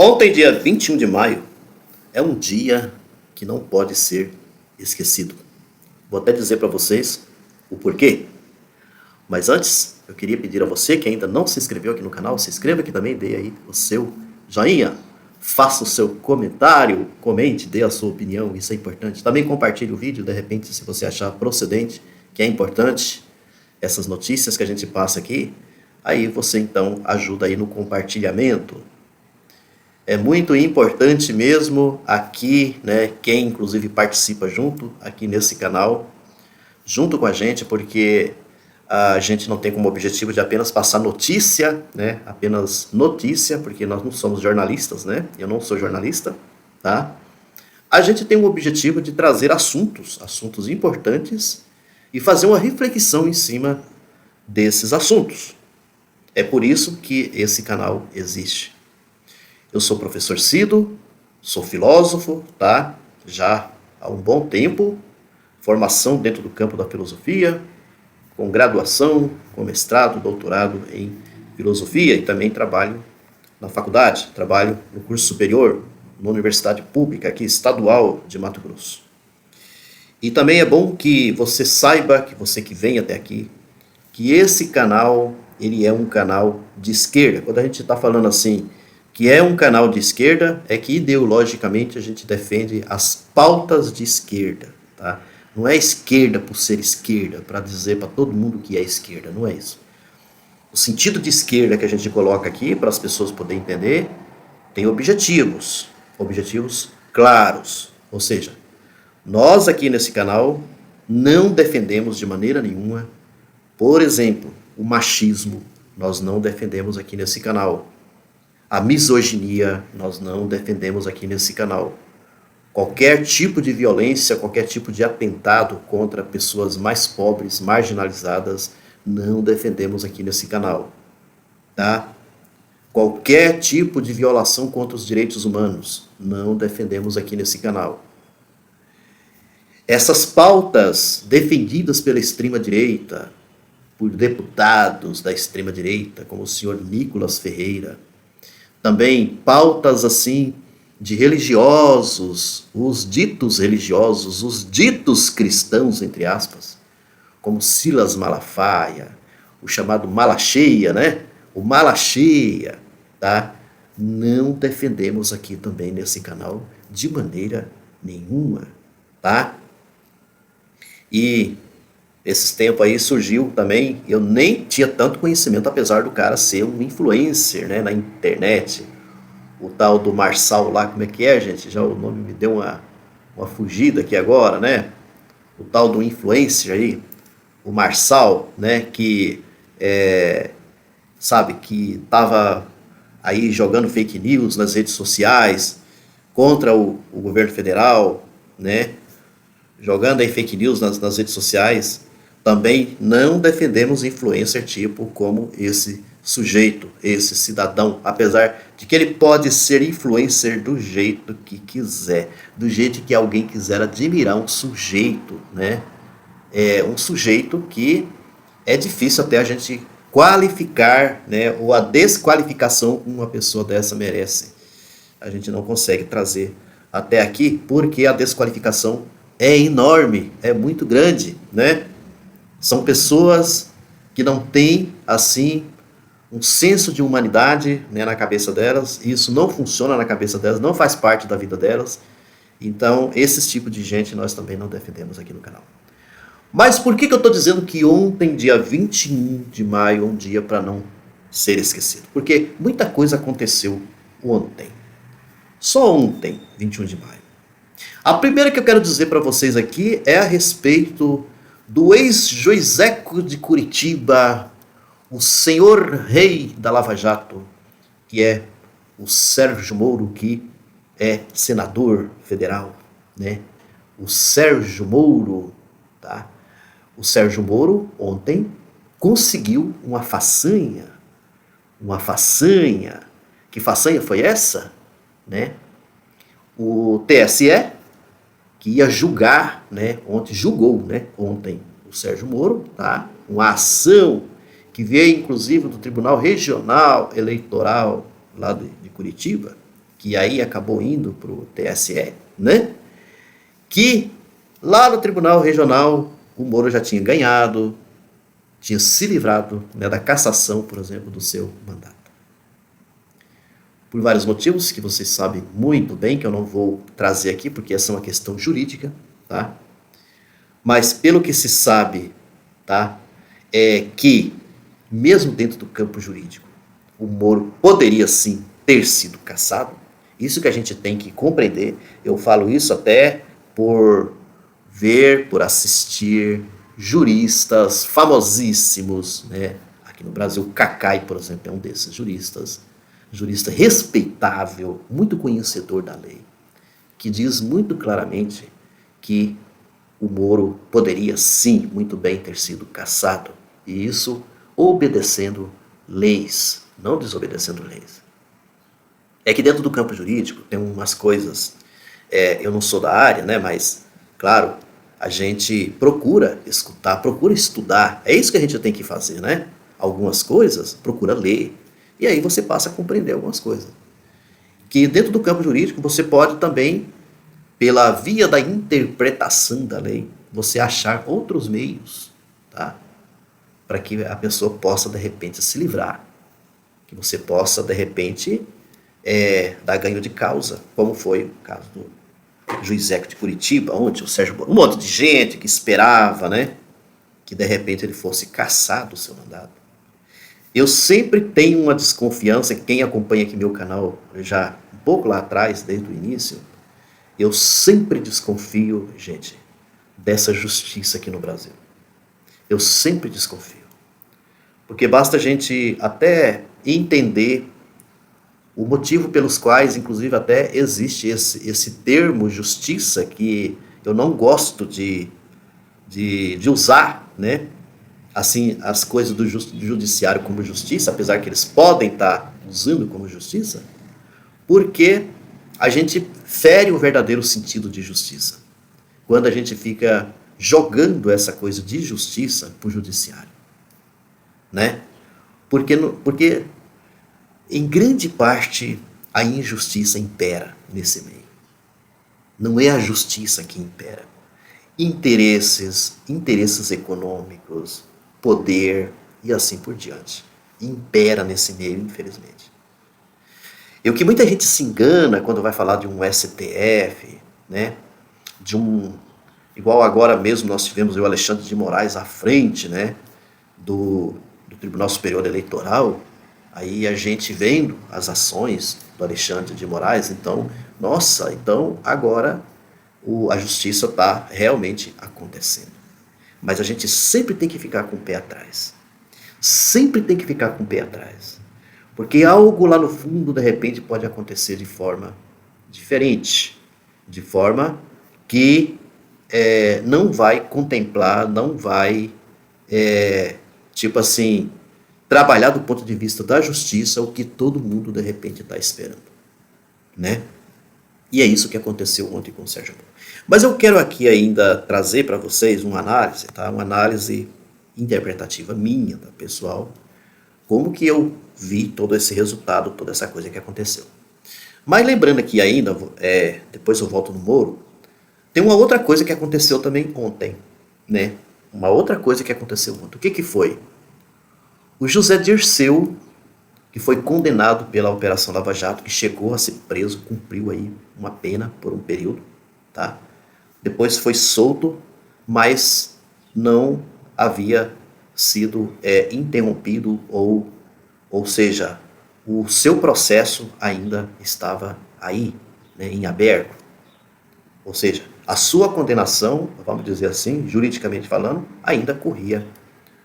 Ontem, dia 21 de maio, é um dia que não pode ser esquecido. Vou até dizer para vocês o porquê. Mas antes, eu queria pedir a você que ainda não se inscreveu aqui no canal, se inscreva aqui também, dê aí o seu joinha, faça o seu comentário, comente, dê a sua opinião, isso é importante. Também compartilhe o vídeo, de repente, se você achar procedente, que é importante, essas notícias que a gente passa aqui, aí você então ajuda aí no compartilhamento. É muito importante mesmo aqui, né, quem inclusive participa junto aqui nesse canal, junto com a gente, porque a gente não tem como objetivo de apenas passar notícia, né, apenas notícia, porque nós não somos jornalistas, né, eu não sou jornalista, tá? A gente tem o objetivo de trazer assuntos importantes e fazer uma reflexão em cima desses assuntos. É por isso que esse canal existe. Eu sou o professor Cido, sou filósofo, tá? Já há um bom tempo, formação dentro do campo da filosofia, com graduação, com mestrado, doutorado em filosofia e também trabalho na faculdade, trabalho no curso superior, na universidade pública aqui, estadual de Mato Grosso. E também é bom que você saiba, que você que vem até aqui, que esse canal, ele é um canal de esquerda. Quando a gente está falando assim, que é um canal de esquerda, é que ideologicamente a gente defende as pautas de esquerda, tá? Não é esquerda por ser esquerda, para dizer para todo mundo que é esquerda, não é isso. O sentido de esquerda que a gente coloca aqui, para as pessoas poderem entender, tem objetivos claros. Ou seja, nós aqui nesse canal não defendemos de maneira nenhuma, por exemplo, o machismo, nós não defendemos aqui nesse canal. A misoginia, nós não defendemos aqui nesse canal. Qualquer tipo de violência, qualquer tipo de atentado contra pessoas mais pobres, marginalizadas, não defendemos aqui nesse canal, tá? Qualquer tipo de violação contra os direitos humanos, não defendemos aqui nesse canal. Essas pautas defendidas pela extrema-direita, por deputados da extrema-direita, como o senhor Nicolas Ferreira, também pautas assim de religiosos, os ditos religiosos, os ditos cristãos, entre aspas, como Silas Malafaia, o chamado Malacheia, né? O Malacheia, tá? Não defendemos aqui também nesse canal de maneira nenhuma, tá? E esses tempos aí surgiu também, eu nem tinha tanto conhecimento, apesar do cara ser um influencer, né, na internet. O tal do Marçal lá, como é que é, gente? Já o nome me deu uma fugida aqui agora, né? O tal do influencer aí, o Marçal, né, que sabe, que tava aí jogando fake news nas redes sociais contra o governo federal, né? Jogando aí fake news nas redes sociais. Também não defendemos influencer tipo como esse sujeito, esse cidadão, apesar de que ele pode ser influencer do jeito que quiser, do jeito que alguém quiser admirar um sujeito, né? É um sujeito que é difícil até a gente qualificar, né? Ou a desqualificação que uma pessoa dessa merece. A gente não consegue trazer até aqui porque a desqualificação é enorme, é muito grande, né? São pessoas que não têm, assim, um senso de humanidade, né, na cabeça delas. Isso não funciona na cabeça delas, não faz parte da vida delas. Então, esse tipo de gente nós também não defendemos aqui no canal. Mas por que eu estou dizendo que ontem, dia 21 de maio, é um dia para não ser esquecido? Porque muita coisa aconteceu ontem. Só ontem, 21 de maio. A primeira que eu quero dizer para vocês aqui é a respeito do ex-juizeco de Curitiba, o senhor rei da Lava Jato, que é o Sérgio Moro, que é senador federal, né? O Sérgio Moro, tá? O Sérgio Moro ontem conseguiu uma façanha. Que façanha foi essa, né? O TSE, que ia julgar, né, julgou ontem o Sérgio Moro, tá? Uma ação que veio inclusive do Tribunal Regional Eleitoral lá de Curitiba, que aí acabou indo para o TSE, né? Que lá no Tribunal Regional o Moro já tinha ganhado, tinha se livrado, né, da cassação, por exemplo, do seu mandato. Por vários motivos que vocês sabem muito bem, que eu não vou trazer aqui, porque essa é uma questão jurídica, tá? Mas pelo que se sabe, tá, é que, mesmo dentro do campo jurídico, o Moro poderia sim ter sido cassado. Isso que a gente tem que compreender. Eu falo isso até por ver, por assistir juristas famosíssimos, né? Aqui no Brasil, o Cacai, por exemplo, é um desses juristas. Jurista respeitável, muito conhecedor da lei, que diz muito claramente que o Moro poderia sim, muito bem, ter sido cassado. E isso obedecendo leis, não desobedecendo leis. É que dentro do campo jurídico tem umas coisas, eu não sou da área, né, mas, claro, a gente procura escutar, procura estudar. É isso que a gente tem que fazer, né? Algumas coisas, procura ler. E aí você passa a compreender algumas coisas. Que dentro do campo jurídico você pode também, pela via da interpretação da lei, você achar outros meios, tá? Para que a pessoa possa, de repente, se livrar. Que você possa, de repente, dar ganho de causa, como foi o caso do juiz Eco de Curitiba, onde o Sérgio Moro, um monte de gente que esperava, né, que de repente ele fosse cassado o seu mandato. Eu sempre tenho uma desconfiança, quem acompanha aqui meu canal já um pouco lá atrás, desde o início, eu sempre desconfio, gente, dessa justiça aqui no Brasil. Eu sempre desconfio. Porque basta a gente até entender o motivo pelos quais, inclusive, até existe esse termo justiça, que eu não gosto de usar, né? Assim, as coisas do judiciário como justiça, apesar que eles podem estar usando como justiça, porque a gente fere o verdadeiro sentido de justiça quando a gente fica jogando essa coisa de justiça para o judiciário, né? Porque em grande parte a injustiça impera nesse meio. Não é a justiça que impera. Interesses econômicos, poder e assim por diante. Impera nesse meio, infelizmente. E o que muita gente se engana quando vai falar de um STF, né? Igual agora mesmo nós tivemos o Alexandre de Moraes à frente, né? do Tribunal Superior Eleitoral. Aí a gente vendo as ações do Alexandre de Moraes, então, nossa, então agora a justiça está realmente acontecendo. Mas a gente sempre tem que ficar com o pé atrás. Sempre tem que ficar com o pé atrás. Porque algo lá no fundo, de repente, pode acontecer de forma diferente. De forma que não vai contemplar, não vai, tipo assim, trabalhar do ponto de vista da justiça o que todo mundo, de repente, está esperando. Né? E é isso que aconteceu ontem com o Sérgio Moro. Mas eu quero aqui ainda trazer para vocês uma análise, tá? Uma análise interpretativa minha, tá, pessoal? Como que eu vi todo esse resultado, toda essa coisa que aconteceu. Mas lembrando aqui ainda, depois eu volto no Moro, tem uma outra coisa que aconteceu também ontem, né? Uma outra coisa que aconteceu ontem. O que que foi? O José Dirceu, que foi condenado pela Operação Lava Jato, que chegou a ser preso, cumpriu aí uma pena por um período, tá? Depois foi solto, mas não havia sido interrompido, ou seja, o seu processo ainda estava aí, né, em aberto. Ou seja, a sua condenação, vamos dizer assim, juridicamente falando, ainda corria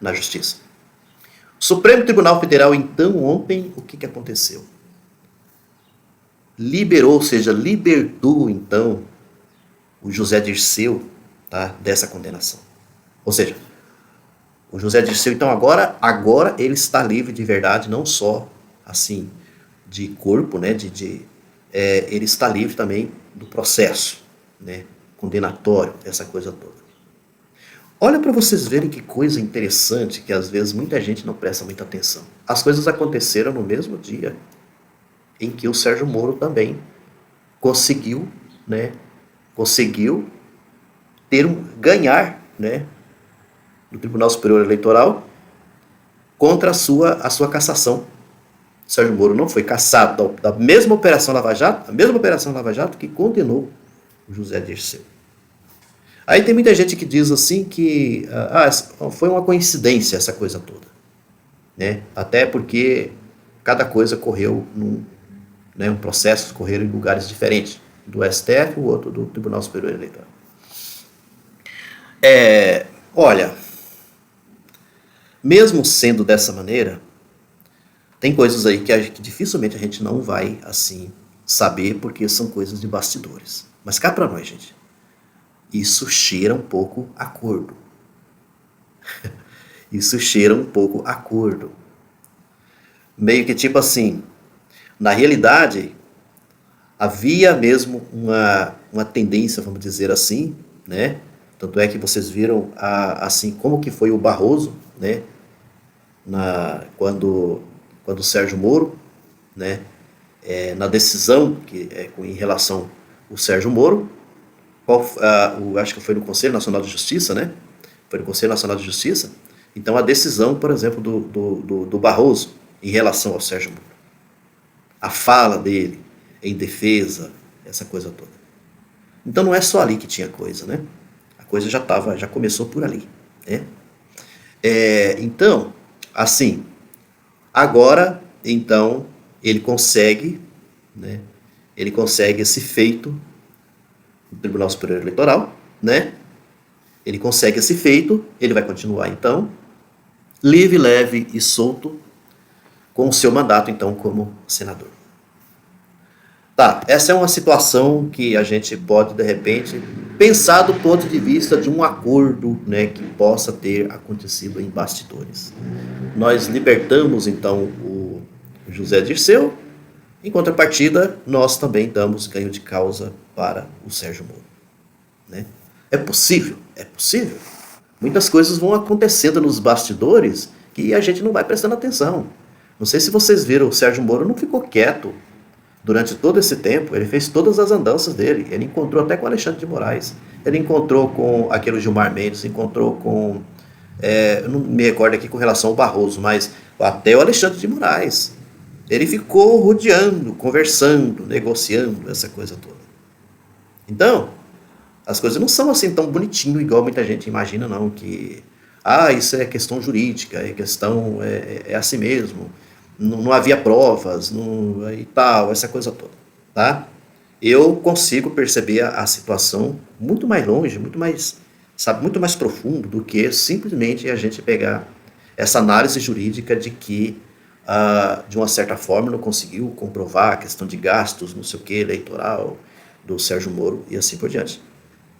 na justiça. O Supremo Tribunal Federal, então, ontem, o que aconteceu? Liberou, ou seja, libertou, então, o José Dirceu, tá, dessa condenação. Ou seja, o José Dirceu, então, agora ele está livre de verdade, não só, assim, de corpo, né, ele está livre também do processo, né, condenatório, essa coisa toda. Olha para vocês verem que coisa interessante, que às vezes muita gente não presta muita atenção. As coisas aconteceram no mesmo dia. em que o Sérgio Moro também conseguiu, né, conseguiu ganhar, né, no Tribunal Superior Eleitoral contra a sua cassação. O Sérgio Moro não foi cassado da mesma Operação Lava Jato, a mesma Operação Lava Jato que condenou o José Dirceu. Aí tem muita gente que diz assim que foi uma coincidência essa coisa toda, né? Até porque cada coisa correu um processo correram em lugares diferentes, do STF, o outro do Tribunal Superior Eleitoral. Olha, mesmo sendo dessa maneira, tem coisas aí que dificilmente a gente não vai assim saber, porque são coisas de bastidores. Mas cá pra nós, gente, isso cheira um pouco acordo. Isso cheira um pouco acordo. Meio que tipo assim, na realidade, havia mesmo uma tendência, vamos dizer assim, né? Tanto é que vocês viram assim como que foi o Barroso, né? Quando o Sérgio Moro, né? Na decisão em relação ao Sérgio Moro, acho que foi no Conselho Nacional de Justiça, né? Foi no Conselho Nacional de Justiça. Então a decisão, por exemplo, do Barroso em relação ao Sérgio Moro, a fala dele em defesa, essa coisa toda. Então não é só ali que tinha coisa, né? A coisa já começou por ali, né? Então, assim, agora, então, ele consegue, né? Ele consegue esse feito no Tribunal Superior Eleitoral, né? Ele consegue esse feito, ele vai continuar, então, livre, leve e solto com o seu mandato, então, como senador. Tá, essa é uma situação que a gente pode, de repente, pensar do ponto de vista de um acordo, né, que possa ter acontecido em bastidores. Nós libertamos, então, o José Dirceu, em contrapartida, nós também damos ganho de causa para o Sérgio Moro. Né? É possível? É possível. Muitas coisas vão acontecendo nos bastidores que a gente não vai prestando atenção. Não sei se vocês viram, o Sérgio Moro não ficou quieto durante todo esse tempo, ele fez todas as andanças dele. Ele encontrou até com Alexandre de Moraes. Ele encontrou com aquele Gilmar Mendes, encontrou com... eu não me recordo aqui com relação ao Barroso, mas até o Alexandre de Moraes. Ele ficou rodeando, conversando, negociando, essa coisa toda. Então, as coisas não são assim tão bonitinho igual muita gente imagina, não, que isso é questão jurídica, é assim mesmo, não havia provas, e tal, essa coisa toda, tá? Eu consigo perceber a situação muito mais longe, muito mais profundo do que simplesmente a gente pegar essa análise jurídica de que, de uma certa forma, não conseguiu comprovar a questão de gastos, não sei o que, eleitoral, do Sérgio Moro e assim por diante.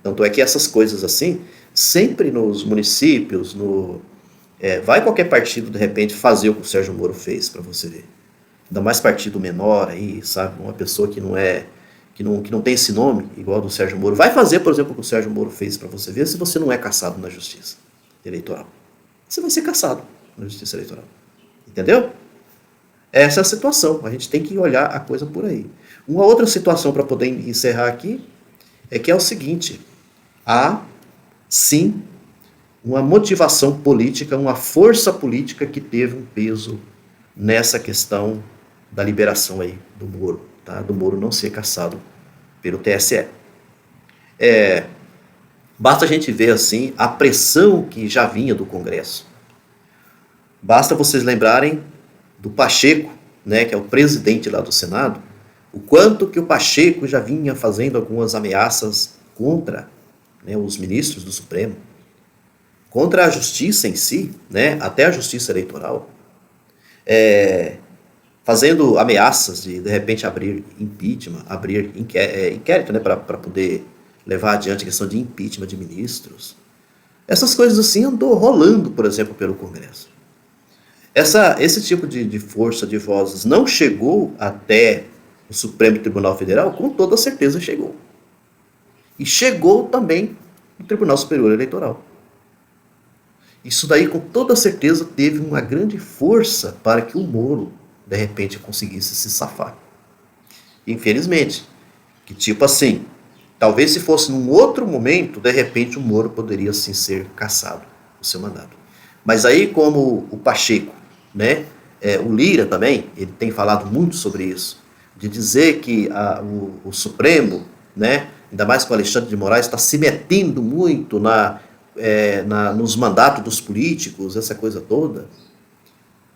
Tanto é que essas coisas assim, sempre nos municípios, vai qualquer partido, de repente, fazer o que o Sérgio Moro fez, para você ver. Ainda mais partido menor aí, sabe? Uma pessoa que não tem esse nome, igual do Sérgio Moro. Vai fazer, por exemplo, o que o Sérgio Moro fez, para você ver, se você não é cassado na justiça eleitoral. Você vai ser cassado na justiça eleitoral. Entendeu? Essa é a situação. A gente tem que olhar a coisa por aí. Uma outra situação para poder encerrar aqui é que é o seguinte: há, sim, uma motivação política, uma força política que teve um peso nessa questão da liberação aí do Moro, tá? Do Moro não ser cassado pelo TSE. Basta a gente ver assim a pressão que já vinha do Congresso. Basta vocês lembrarem do Pacheco, né, que é o presidente lá do Senado, o quanto que o Pacheco já vinha fazendo algumas ameaças contra, né, os ministros do Supremo, contra a justiça em si, né, até a justiça eleitoral, fazendo ameaças de repente abrir impeachment, abrir inquérito, né, para poder levar adiante a questão de impeachment de ministros. Essas coisas assim andou rolando, por exemplo, pelo Congresso. Esse tipo de força de vozes não chegou até o Supremo Tribunal Federal? Com toda certeza chegou. E chegou também no Tribunal Superior Eleitoral. Isso daí, com toda certeza, teve uma grande força para que o Moro, de repente, conseguisse se safar. Infelizmente. Que tipo assim, talvez se fosse num outro momento, de repente o Moro poderia sim ser cassado o seu mandato. Mas aí como o Pacheco, né, o Lira também, ele tem falado muito sobre isso, de dizer que o Supremo, né, ainda mais com o Alexandre de Moraes, está se metendo muito nos mandatos dos políticos, essa coisa toda.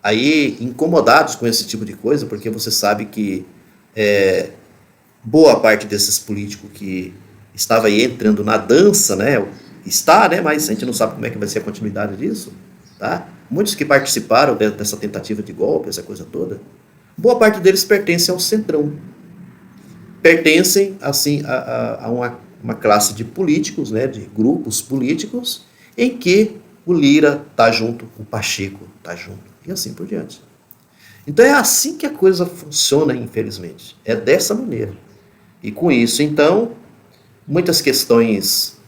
Aí, incomodados com esse tipo de coisa, porque você sabe que boa parte desses políticos que estava aí entrando na dança, né, está, né, mas a gente não sabe como é que vai ser a continuidade disso, tá? Muitos que participaram dessa tentativa de golpe, essa coisa toda, boa parte deles pertence ao centrão, pertencem assim a uma classe de políticos, né, de grupos políticos, em que o Lira tá junto, o Pacheco tá junto, e assim por diante. Então é assim que a coisa funciona, infelizmente. É dessa maneira. E com isso, então, muitas questões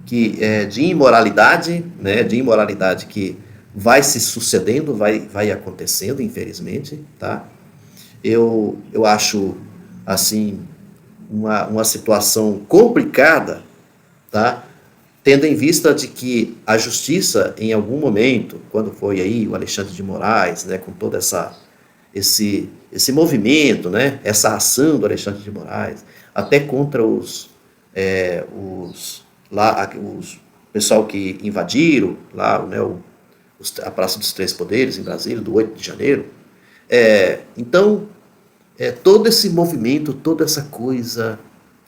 de imoralidade, né, de imoralidade que vai se sucedendo, vai acontecendo, infelizmente, tá? Eu acho, assim, uma situação complicada, tá? Tendo em vista de que a justiça, em algum momento, quando foi aí o Alexandre de Moraes, né, com todo esse movimento, né, essa ação do Alexandre de Moraes, até contra os pessoal que invadiram lá, né, a Praça dos Três Poderes, em Brasília, do 8 de janeiro. Então, todo esse movimento, toda essa coisa,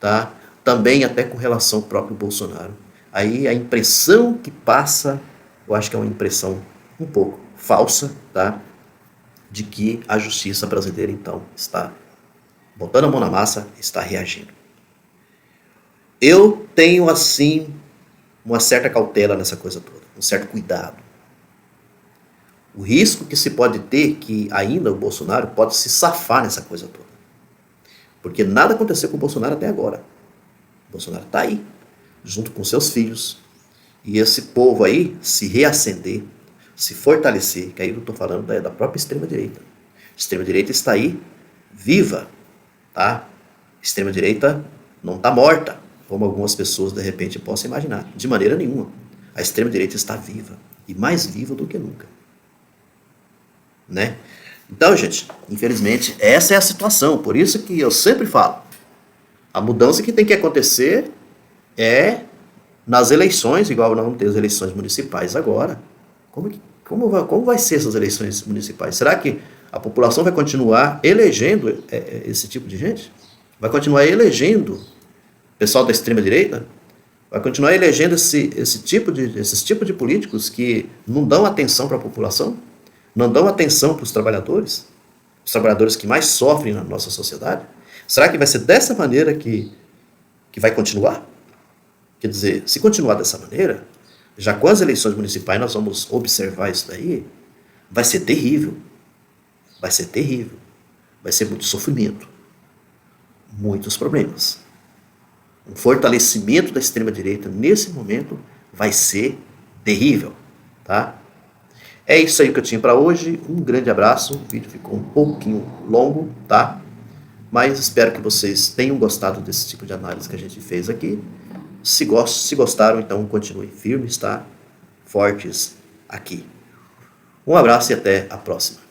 tá? Também até com relação ao próprio Bolsonaro. Aí a impressão que passa, eu acho que é uma impressão um pouco falsa, tá? De que a justiça brasileira, então, está botando a mão na massa, está reagindo. Eu tenho, assim, uma certa cautela nessa coisa toda, um certo cuidado. O risco que se pode ter que ainda o Bolsonaro pode se safar nessa coisa toda. Porque nada aconteceu com o Bolsonaro até agora. O Bolsonaro está aí, junto com seus filhos. E esse povo aí se reacender, se fortalecer, que aí eu estou falando da própria extrema-direita. A extrema-direita está aí, viva, tá? A extrema-direita não está morta, como algumas pessoas de repente possam imaginar. De maneira nenhuma. A extrema-direita está viva, e mais viva do que nunca. Né? Então, gente, infelizmente, essa é a situação. Por isso que eu sempre falo, a mudança que tem que acontecer é nas eleições, igual nós vamos ter as eleições municipais agora. Como vai ser essas eleições municipais? Será que a população vai continuar elegendo esse tipo de gente? Vai continuar elegendo pessoal da extrema-direita? Vai continuar elegendo esses tipos de políticos que não dão atenção para a população? Não dão atenção para os trabalhadores que mais sofrem na nossa sociedade? Será que vai ser dessa maneira que vai continuar? Quer dizer, se continuar dessa maneira, já com as eleições municipais nós vamos observar isso daí, vai ser terrível. Vai ser terrível. Vai ser muito sofrimento. Muitos problemas. Um fortalecimento da extrema-direita nesse momento vai ser terrível, tá? É isso aí que eu tinha para hoje. Um grande abraço. O vídeo ficou um pouquinho longo, tá? Mas espero que vocês tenham gostado desse tipo de análise que a gente fez aqui. Se gostaram, então continuem firmes, tá? Fortes aqui. Um abraço e até a próxima.